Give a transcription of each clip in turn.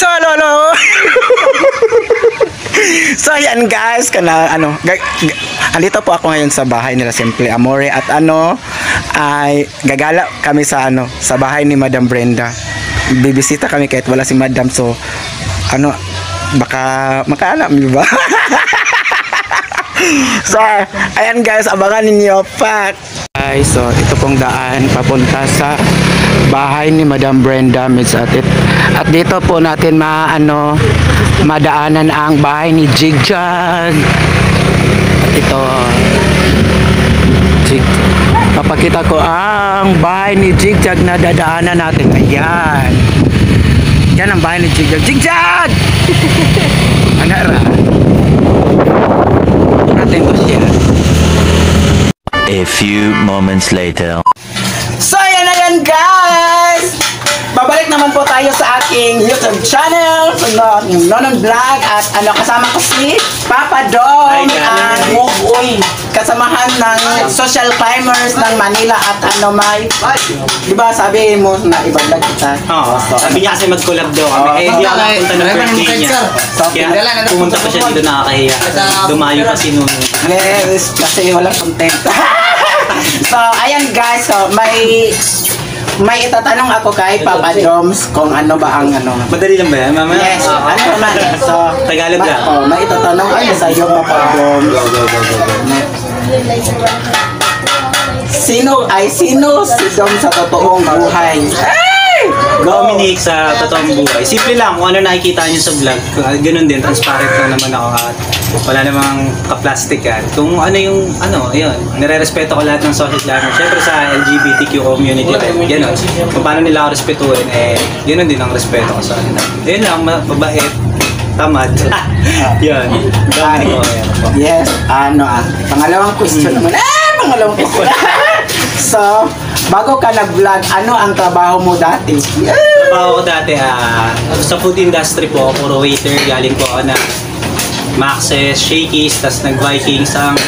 So, lolo. So, yan guys, andito po ako ngayon sa bahay nila Simple Amore at ay gagala kami sa sa bahay ni Madam Brenda. Bibisita kami kahit wala si Madam, so baka makaalam, di ba? So, ayan guys, abangan ninyo pa. Guys, so ito pong daan papunta sa bahay ni Madam Brenda, Miss Atit. At dito po natin madaanan ang bahay ni Jigjag. At ito, papakita ko ang bahay ni Jigjag na dadaanan natin. Ayan. Yan ang bahay ni Jigjag. Jigjag! Anara. Natin ko siya. A few moments later. So, yan na yan guys! Babalik naman po tayo sa aking YouTube channel, Nonon Vlog, at kasama ko si Papa Dom at Mugoy, kasamahan ng social climbers ng Manila at may, di ba sabi mo na ibablog kita? Oo, sabi niya kasi mag-collab daw kami. Hindi ako napunta ng birthday niya. Kaya pumunta pa siya dito, nakakahiya. Dumayo pa si Nuno. Yes, kasi walang content. So, ayan guys, so may itatanong ako kay Papa Doms kung ano ba ang Madali lang ba yan, mama? Yes, naman. So, Tagalog lang. May itatanong ako sa iyo, Papa Doms. Sino si Dom sa totoong buhay? Dominic sa totoong buhay. Simple lang, kung ano nakikita niyo sa vlog, ganun din, transparent lang naman ako at wala namang ka-plastic yan. Kung ano yung, yun, nire-respeto ko lahat ng social climber. Siyempre sa LGBTQ community rin, ganun. Kung paano nila ako respetuhin, ganun din ang respeto ko sa kanila. Yun lang, mabait, tamad. Yun, Dominic ko. Yes, pangalawang question naman. Pangalawang question. So, bago ka nag-vlog, ano ang trabaho mo dati? Trabaho ko dati, sa food industry po, puro waiter. Galing po ako na Maxes, Shakey's, tas nag-Vikings. Ang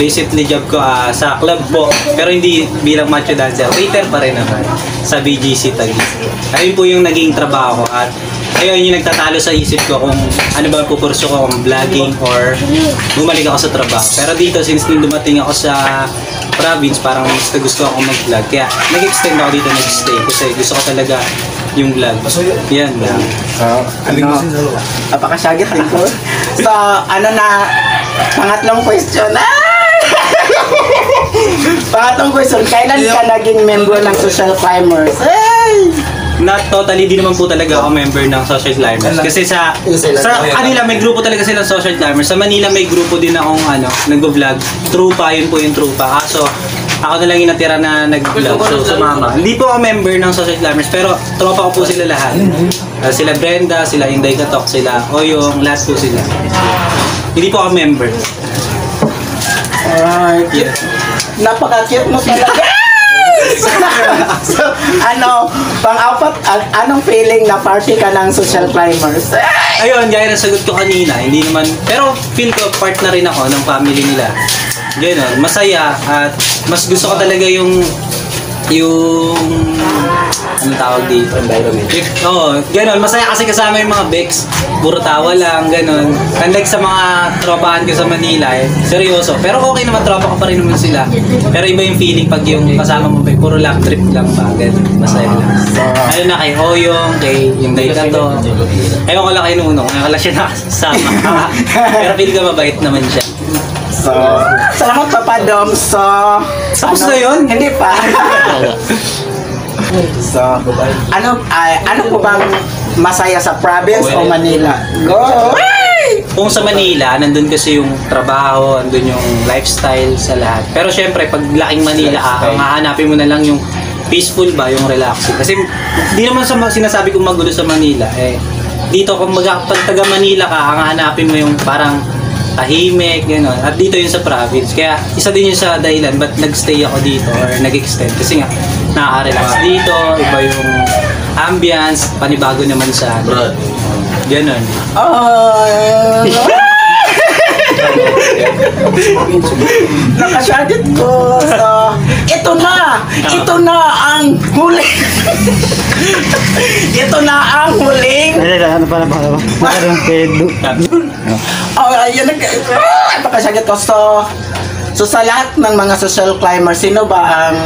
recently job ko sa club po, pero hindi bilang macho dancer. Waiter pa rin naman sa BGC Taguig. Ayun po yung naging trabaho ko at ayun yung nagtatalo sa isip ko kung ano ba pupurso ko, kung vlogging or bumalik ako sa trabaho. Pero dito, since nung dumating ako sa province, parang gusto ako mag-vlog. Kaya nag-extend ako dito, nag-stay. Kasi gusto ko talaga yung vlog. Yan lang. Napakasyagit din ko. So, pangatlong question. Pangatlong question, kailan ka naging member ng Social Climbers? Not totally, di naman po talaga ako member ng Social Climbers. Kasi sa kanila may grupo talaga silang Social Climbers. Sa Manila may grupo din akong nag-vlog. Trupa, yun po yung Trupa. So, ako na lang yung natira na nag-vlog. So, sumama. Hindi po ako member ng Social Climbers, pero tropa ko po sila lahat. Sila Brenda, sila Inday Katok, sila Oyong, lahat po sila. Hindi po ako member. Alright. Yeah. Napaka-cute mo talaga. So, pang-apat, anong feeling na party ka ng Social Climbers? Ayun, gaya na sagot ko kanina, hindi naman, pero feel ko part na rin ako ng family nila. Gano'n, masaya at mas gusto ko talaga yung anong tawag dito? Environment. Gano'n, masaya kasi kasama yung mga Bex, puro tawa lang, gano'n. Unlike sa mga tropahan ko sa Manila, seryoso. Pero okay naman, tropa ko pa rin naman sila. Pero iba yung feeling pag yung kasama mo, puro lang trip lang ba, gano'n, masaya lang. Ayun na kay Oyong, kay yung Dayta to. Ayun ko lang kay Nunong, ngayon ko lang siya nakasama. Pero feel ko mabait naman siya. So, salamat Papa Dom. So, tapos na yun? Hindi pa. So, ano po bang masaya sa province o Manila? Go! Kung sa Manila, nandun kasi yung trabaho, nandun yung lifestyle sa lahat. Pero syempre, pag laking Manila ang hahanapin mo na lang yung peaceful ba, yung relaxing. Kasi di naman sinasabi kong magulo sa Manila. Dito, kung pag taga Manila ka, ang hahanapin mo yung parang tahimik, gano'n. At dito yun sa province. Kaya isa din yun sa dahilan ba't nagstay ako dito or nag-extend. Kasi nga, nakaka-relax dito, iba yung ambience, panibago naman sa gano'n. Nakasyagit ko. So, ito na ang huli. Ito na ang huling. Ano pa? Oh, ayun na. Napakasagot ko. So sa lahat ng mga social climber, sino ba ang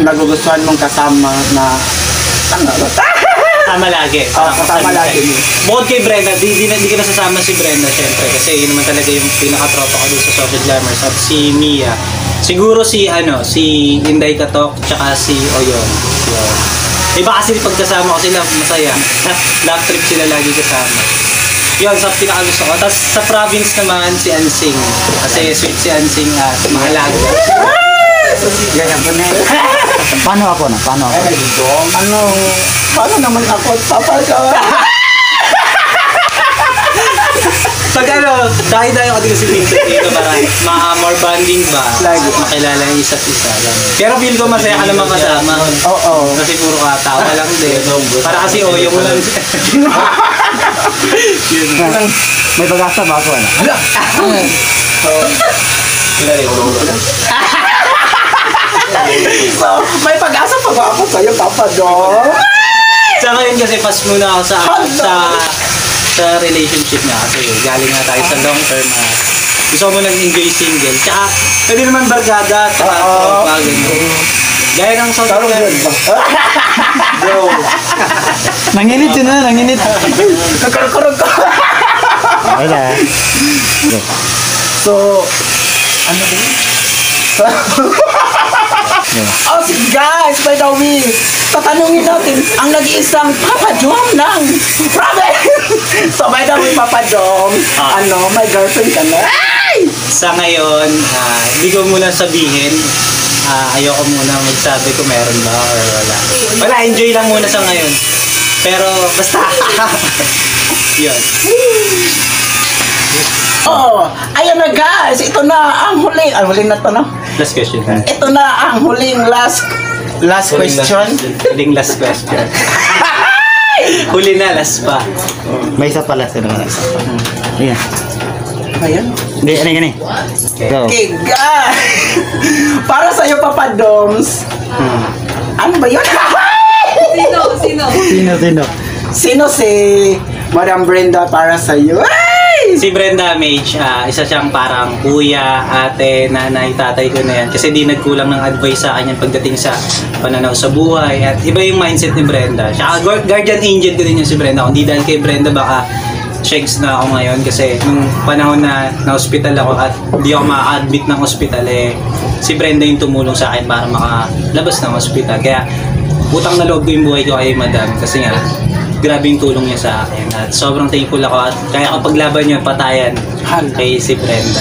nagugustuhan mong kasama na Kasama lagi. kasama lagi. Bukod kay Brenda, di ko nasasama si Brenda syempre kasi yun naman talaga yung pinaka-tropa ko dun sa Social Glamours at si Mia. Siguro si Inday Katok tsaka si Oyon. Yun. Iba kasi pagkasama ko sila masaya. Love trip sila lagi kasama. Yun, sa pinakagusto ko. Tapos sa province naman si Ansing. Kasi sweet si Ansing at mahalaga. Ganyan po na. Paano ako? Paano naman ako? Papa ko. Pag dahil ako dito si Victor dito para more bonding ba? Lagi. Makilala yung isa't isa. Pero feel ko masaya ka naman kasama. Oo. Kasi puro katawa lang din. Para kasi yung lang. May pag-asa ba ako? So, may pag-asa pa ba ako sa'yo, Papa Dong? Sa ngayon kasi pas muna ako sa relationship na kasi galing na tayo sa long term gusto mo nag-enjoy single. Tsaka pwede naman barkada at tropa ganyan. Gaya ng South Korea. Bro. Nanginit yun na, nanginit. Nagkaroon ko. Wala. So, ano ba yun? Oh, guys, by the way, tatanungin natin ang nag-iisang Papa Dom ng province. So, by the way, Papa Dom, may girlfriend ka na? Ay! Sa ngayon, hindi ko muna sabihin. Ayoko muna magsabi kung meron ba or wala. Wala, enjoy lang muna sa ngayon. Pero, basta. Yun. Oh, ayan na guys, ito na ang huling, huling na to, no? Last question. Ito na ang huling last question. Huling last question. Huli na, last pa. May isa pala sila. Ayan. Ayan. Hindi, ano. Go. Okay, guys. Para sa'yo, Papa Doms. Ano ba yun? Sino? Sino si Madam Brenda para sa'yo? Si Brenda Mage, isa siyang parang kuya, ate, nanay, tatay ko na yan. Kasi di nagkulang ng advice sa akin yan pagdating sa pananaw sa buhay. At iba yung mindset ni Brenda. Tsaka guardian angel ko din yung si Brenda. Kung di dahil kay Brenda, baka shags na ako ngayon. Kasi nung panahon na na-hospital ako at di ako ma-admit ng hospital, si Brenda yung tumulong sa akin para makalabas ng hospital. Kaya utang na loob ko yung buhay ko kay Madam. Kasi nga, grabe yung tulong niya sa akin at sobrang thankful ako at kaya ko paglaban niya patayan kay si Brenda.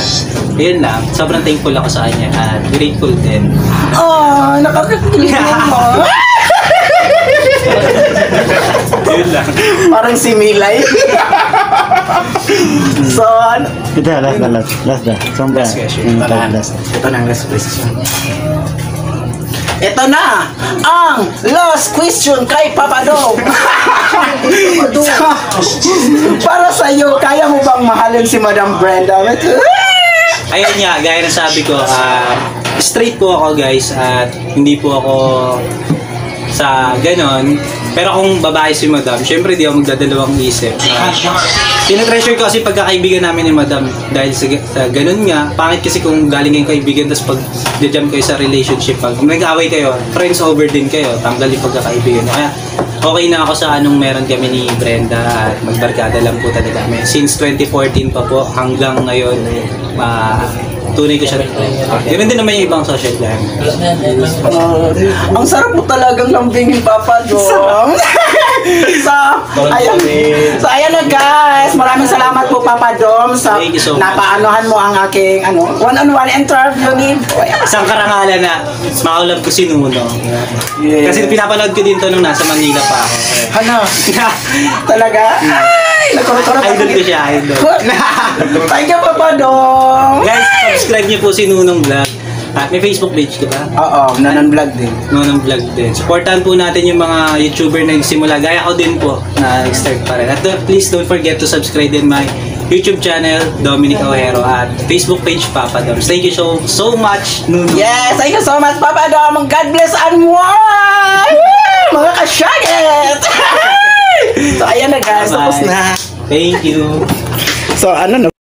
Yun lang, sobrang thankful ako sa kanya at grateful din. Oh, nakakakilig mo. Yun lang. Parang si Milay. So, Ito, last na. Sombra. Last question. ito na ang last question. Ito na ang last question kay Papa Dom. Para sa iyo, kaya mo bang mahalin si Madam Brenda? Ayun nga, gaya ng sabi ko, straight po ako guys at hindi po ako sa ganon. Pero kung babae si Madam, syempre di ako magdadalawang isip. Tinatreasure ko kasi pagkakaibigan namin ni Madam dahil sa ganun nga. Pangit kasi kung galing kayong kaibigan tapos pag jam kayo sa relationship, pag nag-away kayo, friends over din kayo, tanggal yung pagkakaibigan nyo. Kaya okay na ako sa anong meron kami ni Brenda at magbarkada lang po talaga kami. Since 2014 pa po hanggang ngayon, tunay ko siya. Yun din naman yung ibang social plan. Ang sarap mo talagang lambingin, Papa Dom. Ayan na guys. Maraming salamat po, Papa Dom, sa Thank you so much. napaanohan mo ang aking one-on-one interview ni Isang karangalan na makaulab ko si Nuno. Kasi pinapanood ko din to nung nasa Manila pa ako. Ano? Talaga? Ay! Nagkurot-kurot. Idol ko siya, idol. Thank you, Papa Dom. Guys, subscribe niyo po si Nunong Vlog. At may Facebook page ka ba? Oo, nanon-vlog din. Nunong Vlog din. Supportan po natin yung mga YouTuber na nagsimula. Gaya ko din po na nag-start pa rin. At please don't forget to subscribe din my YouTube channel, Dominic Ojero, at Facebook page, Papa Doms. Thank you so much, Nunong. Yes, thank you so much, Papa Dom. God bless and more. Thank you. So ano no?